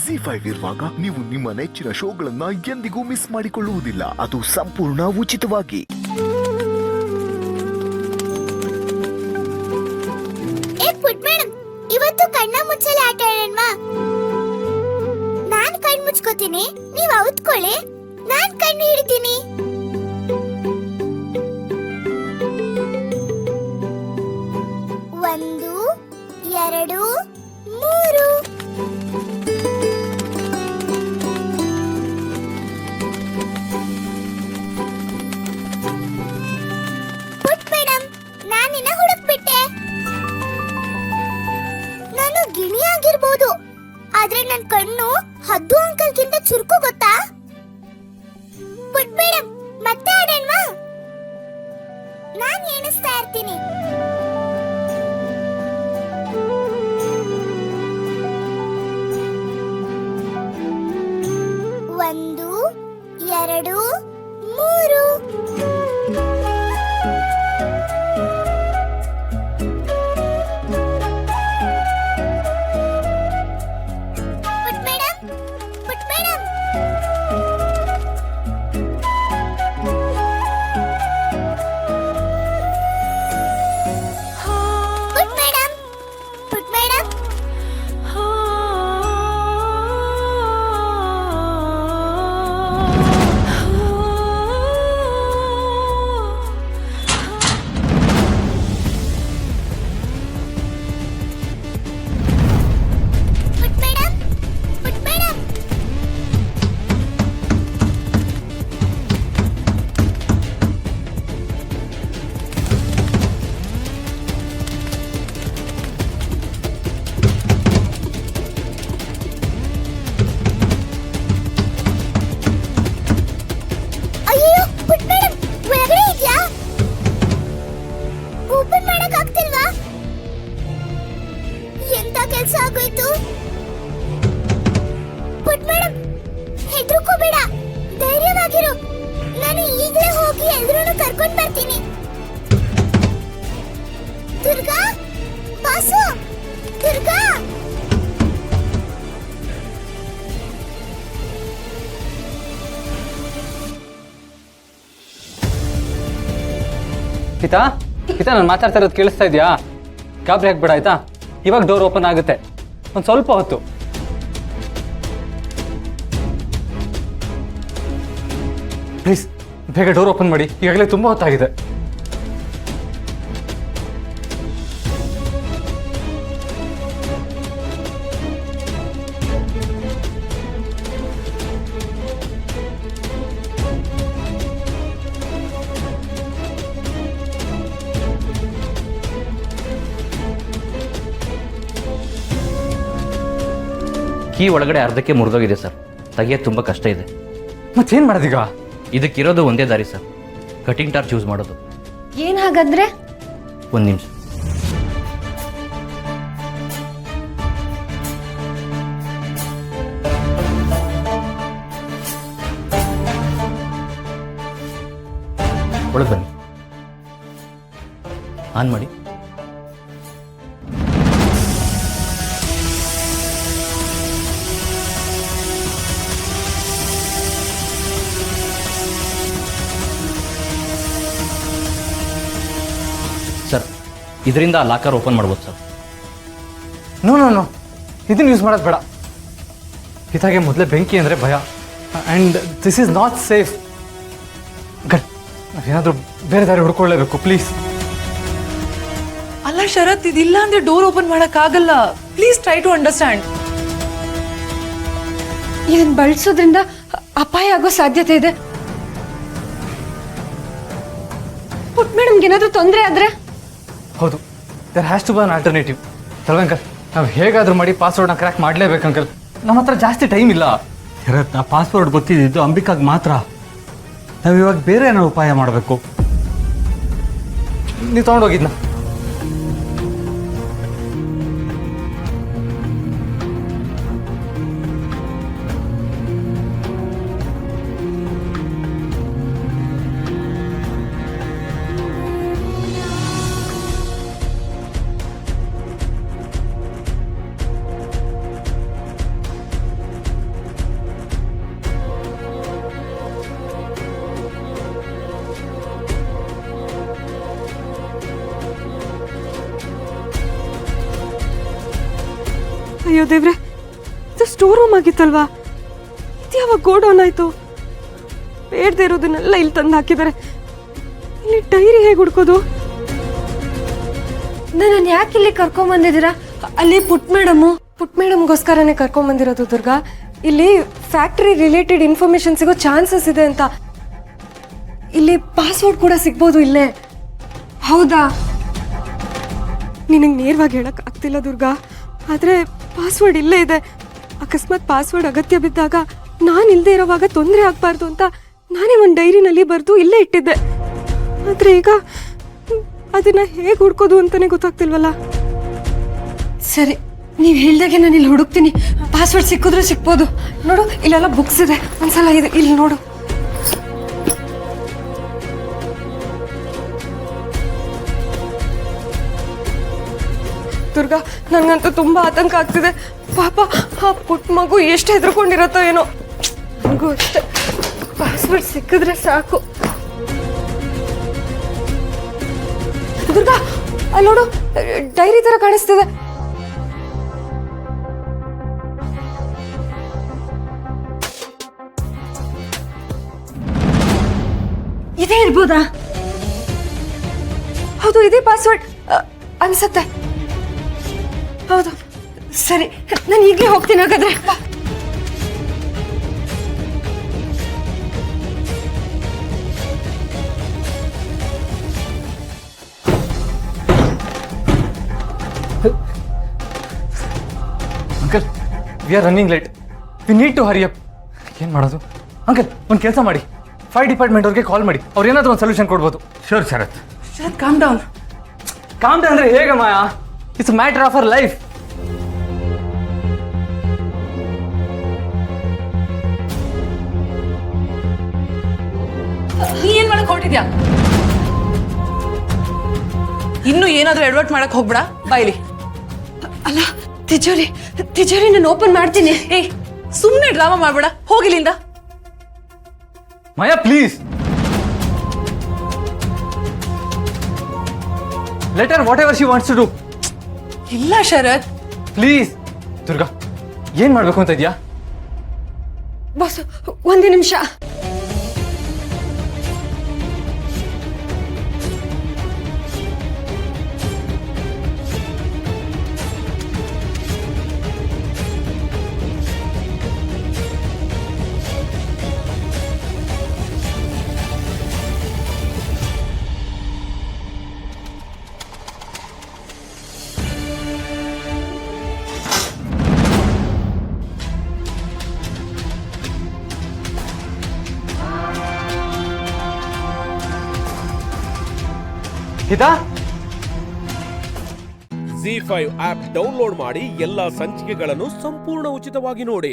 ಜಿ5 ಇರುವಾಗ ನೀವು ನಿಮ್ಮ ನೆಚ್ಚಿನ ಶೋಗಳನ್ನ ಎಂದಿಗೂ ಮಿಸ್ ಮಾಡಿಕೊಳ್ಳುವುದಿಲ್ಲ. ಅದು ಸಂಪೂರ್ಣ ಉಚಿತವಾಗಿ. ಇವತ್ತು ಕಣ್ಣ ಮುಚ್ಚಲೆ ಆಟ ಆಡೋಣವಾ? ನಾನ್ ಕಣ್ ಮುಚ್ಕೋತೀನಿ, ನೀವ್ ಔತ್ಕೊಳ್ಳಿ, ನಾನ್ ಕಣ್ಣು ಹಿಡಿತೀನಿ. ಒಂದು, ಎರಡು, ಮೂರು. ಪುಟ್ ಮೇಡಮ್, ನಾನಿನ್ನ ಹುಡುಕ್ಬಿಟ್ಟೆ. ನಾನು ಗಿಣಿ ಆಗಿರ್ಬೋದು, ಆದ್ರೆ ನನ್ ಕಣ್ಣು ಹದ್ದು ಅಂಕಲ್ಗಿಂತ ಚುರುಕು, ಗೊತ್ತಾ? ಪುಟ್ ಮೇಡಮ್, ಮತ್ತೆ ಆಡೋಣವಾ? ನಾನ್ ಎಣಿಸ್ತಾ ಇರ್ತೀನಿ. ಒಂದು, ಎರಡು, ಮೂರು. ಪುಟ್ ಮೇಡಮ್, ಪುಟ್ ಮೇಡಮ್. ಪುಟ್ ಮೇಡಮ್, ಪುಟ್ ಮೇಡಮ್. ಪುಟ್ ಮೇಡಮ್, ಪುಟ್ ಮೇಡಮ್. ಅಯ್ಯೋ, ಪುಟ್ ಮೇಡಮ್, ಒಳಗಡೆ ಇದ್ಯಾ? ಓಪನ್ ಮಾಡಕ್ ಆಗ್ತಿಲ್ವಾ? ಎಂತ ಕೆಲ್ಸ ಆಗೋಯ್ತು? ಪುಟ್ ಮೇಡಮ್, ಹೆದ್ರುಕೋಬೇಡ, ಧೈರ್ಯವಾಗಿರು. ನಾನು ಈಗಲೇ ಹೋಗಿ ಎಲ್ರೂನು ಕರ್ಕೊಂಡ್ ಬರ್ತೀನಿ. ದುರ್ಗಾ, ಬಾಸು, ದುರ್ಗಾ. ಗೀತಾ, ಗೀತಾ, ನಾನು ಮಾತಾಡ್ತಾ ಇರೋದು ಕೇಳಿಸ್ತಾ ಇದೆಯಾ? ಗಾಬರಿ ಆಗ್ಬೇಡ ಆಯ್ತಾ? ಇವಾಗ ಡೋರ್ ಓಪನ್ ಆಗುತ್ತೆ, ಒಂದು ಸ್ವಲ್ಪ ಹೊತ್ತು. ಪ್ಲೀಸ್ ಬೇಗ ಡೋರ್ ಓಪನ್ ಮಾಡಿ, ಈಗಾಗಲೇ ತುಂಬ ಹೊತ್ತಾಗಿದೆ. ಕೀ ಒಳಗಡೆ ಅರ್ಧಕ್ಕೆ ಮುರಿದೋಗಿದೆ ಸರ್, ತೆಗಿಯೋದು ತುಂಬ ಕಷ್ಟ ಇದೆ. ಮತ್ತೇನು ಮಾಡೋದೀಗ? ಇದಕ್ಕಿರೋದು ಒಂದೇ ದಾರಿ ಸರ್, ಕಟಿಂಗ್ ಟಾರ್ಚ್ ಯೂಸ್ ಮಾಡೋದು. ಏನ್ ಹಾಗಾದ್ರೆ? ಒಂದು ನಿಮಿಷ. ಒಳಗೆ ಬನ್ನಿ, ಆನ್ ಮಾಡಿ. ಸರ್, ಇದರಿಂದ ಲಾಕರ್ ಓಪನ್ ಮಾಡ್ಬೋದು ಸರ್. ನೋ ನೋ ನೋ, ಇದನ್ನು ಯೂಸ್ ಮಾಡೋದು ಬೇಡ. ಗೀತಾಗೆ ಮೊದಲೇ ಬೆಂಕಿ ಅಂದರೆ ಭಯ, and this is not safe. ನಾವೇನಾದರೂ ಬೇರೆ ದಾರಿ ಹುಡ್ಕೊಳ್ಳೇಬೇಕು, ಪ್ಲೀಸ್. ಅಲ್ಲ ಶರತ್, ಇದಿಲ್ಲ ಅಂದ್ರೆ ಡೋರ್ ಓಪನ್ ಮಾಡಕ್ಕಾಗಲ್ಲ. Please try to understand. ಇದನ್ನ ಬಳಸೋದ್ರಿಂದ ಅಪಾಯ ಆಗೋ ಸಾಧ್ಯತೆ ಇದೆ. ಪುಟ್ ಮೇಡಮ್ಗೆ ಏನಾದ್ರೂ ತೊಂದರೆ ಆದ್ರೆ? ಹೌದು, there has to be an alternative. ಅಲ್ವಾ ಅಂಕಲ್? ನಾವು ಹೇಗಾದರೂ ಮಾಡಿ ಪಾಸ್ವರ್ಡ್ನ ಕ್ರ್ಯಾಕ್ ಮಾಡಲೇಬೇಕು ಅಂಕಲ್. ನಮ್ಮ ಹತ್ರ ಜಾಸ್ತಿ ಟೈಮ್ ಇಲ್ಲ. ಶರತ್, ಆ ಪಾಸ್ವರ್ಡ್ ಗೊತ್ತಿದ್ದು ಅಂಬಿಕಾಗ್ ಮಾತ್ರ. ನಾವು ಇವಾಗ ಬೇರೆ ಏನೋ ಉಪಾಯ ಮಾಡಬೇಕು. ನೀವು ತೊಗೊಂಡೋಗಿದ್ನ? ದೇವ್ರೆ, ಇದು ಸ್ಟೋರ್ ರೂಮ್ ಆಗಿತ್ತಲ್ವಾ? ಇದು ಯಾವಾಗ ಗೋಡೌನ್ ಆಯ್ತು? ಬೇಡದೆ ಇರೋದನ್ನೆಲ್ಲ ಇಲ್ಲಿ ತಂದು ಹಾಕಿದ್ದಾರೆ. ಇಲ್ಲಿ ಡೈರಿ ಹೇಗೆ ಹುಡ್ಕೋದು? ನನ್ನ ಯಾಕೆ ಇಲ್ಲಿ ಕರ್ಕೊಂಬಂದಿದ್ದೀರಾ? ಅಲ್ಲಿ ಪುಟ್ ಮೇಡಮ್ಗೋಸ್ಕರನೇ ಕರ್ಕೊಂಬಂದಿರೋದು ದುರ್ಗಾ. ಇಲ್ಲಿ ಫ್ಯಾಕ್ಟ್ರಿ ರಿಲೇಟೆಡ್ ಇನ್ಫಾರ್ಮೇಶನ್ ಸಿಗೋ ಚಾನ್ಸಸ್ ಇದೆ ಅಂತ. ಇಲ್ಲಿ ಪಾಸ್ವರ್ಡ್ ಕೂಡ ಸಿಗ್ಬೋದು ಇಲ್ಲೇ. ಹೌದಾ? ನಿನಗೆ ನೇರವಾಗಿ ಹೇಳಕ್ ಆಗ್ತಿಲ್ಲ ದುರ್ಗಾ, ಆದರೆ ಪಾಸ್ವರ್ಡ್ ಇಲ್ಲೇ ಇದೆ. ಅಕಸ್ಮಾತ್ ಪಾಸ್ವರ್ಡ್ ಅಗತ್ಯ ಬಿದ್ದಾಗ ನಾನು ಇಲ್ಲದೆ ಇರೋವಾಗ ತೊಂದರೆ ಆಗಬಾರ್ದು ಅಂತ ನಾನೇ ಒಂದು ಡೈರಿನಲ್ಲಿ ಬರೆದು ಇಲ್ಲೇ ಇಟ್ಟಿದ್ದೆ. ಆದರೆ ಈಗ ಅದನ್ನ ಹೇಗೆ ಹುಡ್ಕೋದು ಅಂತಾನೆ ಗೊತ್ತಾಗ್ತಿಲ್ವಲ್ಲ. ಸರಿ, ನೀವು ಹೇಳ್ದಾಗೆ ನಾನು ಇಲ್ಲಿ ಹುಡುಕ್ತೀನಿ. ಪಾಸ್ವರ್ಡ್ ಸಿಕ್ಕಿದ್ರೆ ಸಿಕ್ಬೋದು. ನೋಡು, ಇಲ್ಲೆಲ್ಲ ಬುಕ್ಸ್ ಇದೆ, ಒಂದ್ಸಲ ಇದೆ ಇಲ್ಲಿ ನೋಡು. ದುರ್ಗಾ, ನನಗಂತೂ ತುಂಬಾ ಆತಂಕ ಆಗ್ತಿದೆ. ಪಾಪ ಆ ಪುಟ್ಟ ಮಗು ಎಷ್ಟು ಹೆದರ್ಕೊಂಡಿರತ್ತೋ ಏನೋ. ನನಗೂ ಅಷ್ಟೇ, ಪಾಸ್ವರ್ಡ್ ಸಿಕ್ಕಿದ್ರೆ ಸಾಕು. ದುರ್ಗಾ, ಅಲ್ಲಿ ನೋಡು, ಡೈರಿ ತರ ಕಾಣಿಸ್ತಿದೆ. ಇದೇ ಇರ್ಬೋದಾ? ಹೌದು, ಇದೇ ಪಾಸ್ವರ್ಡ್ ಅನ್ಸತ್ತೆ. ಹೌದು, ಸರಿ, ನಾನು ಈಗಲೇ ಹೋಗ್ತೀನಿ ಹಾಗಾದ್ರೆ. Uncle, we are running late. We need to hurry up. ಏನು ಮಾಡೋದು? ಅಂಕಲ್, ಒಂದು ಕೆಲಸ ಮಾಡಿ, ಫೈರ್ ಡಿಪಾರ್ಟ್ಮೆಂಟ್ ಅವ್ರಿಗೆ ಕಾಲ್ ಮಾಡಿ. ಅವ್ರು ಏನಾದರೂ ಒಂದು ಸೊಲ್ಯೂಷನ್ ಕೊಡ್ಬೋದು. ಶೋರ್ Sharath. Sharath, calm down. Calm down ಅಂದರೆ ಹೇಗೆ Maya? It's matter of our life. ನೀ ಏನ್ ಮಾಡಕ್ ಹೊರಟಿದ್ಯಾ? ಇನ್ನು ಏನಾದ್ರೂ ಎಡವಟ್ ಮಾಡಕ್ ಹೋಗ್ಬೇಡ, ಬಾಯ್ಲಿ. ಅಲ್ಲ, ತಿಜೋರಿ ನಾನು ಓಪನ್ ಮಾಡ್ತೀನಿ. ಏಯ್, ಸುಮ್ಮನೆ ಡ್ರಾಮಾ ಮಾಡ್ಬೇಡ, ಹೋಗಿಲ್ಲಿಂದ. Maya, please let her whatever she wants to do. ಇಲ್ಲ ಶರತ್, ಪ್ಲೀಸ್. ದುರ್ಗಾ, ಏನ್ ಮಾಡ್ಬೇಕು ಅಂತ ಇದೆಯಾ? ಬಾಸ್, ಒಂದು ನಿಮಿಷ. ಹಿತಾ, ZEE5 ಆಪ್ ಡೌನ್ಲೋಡ್ ಮಾಡಿ ಎಲ್ಲಾ ಸಂಚಿಕೆಗಳನ್ನು ಸಂಪೂರ್ಣ ಉಚಿತವಾಗಿ ನೋಡಿ.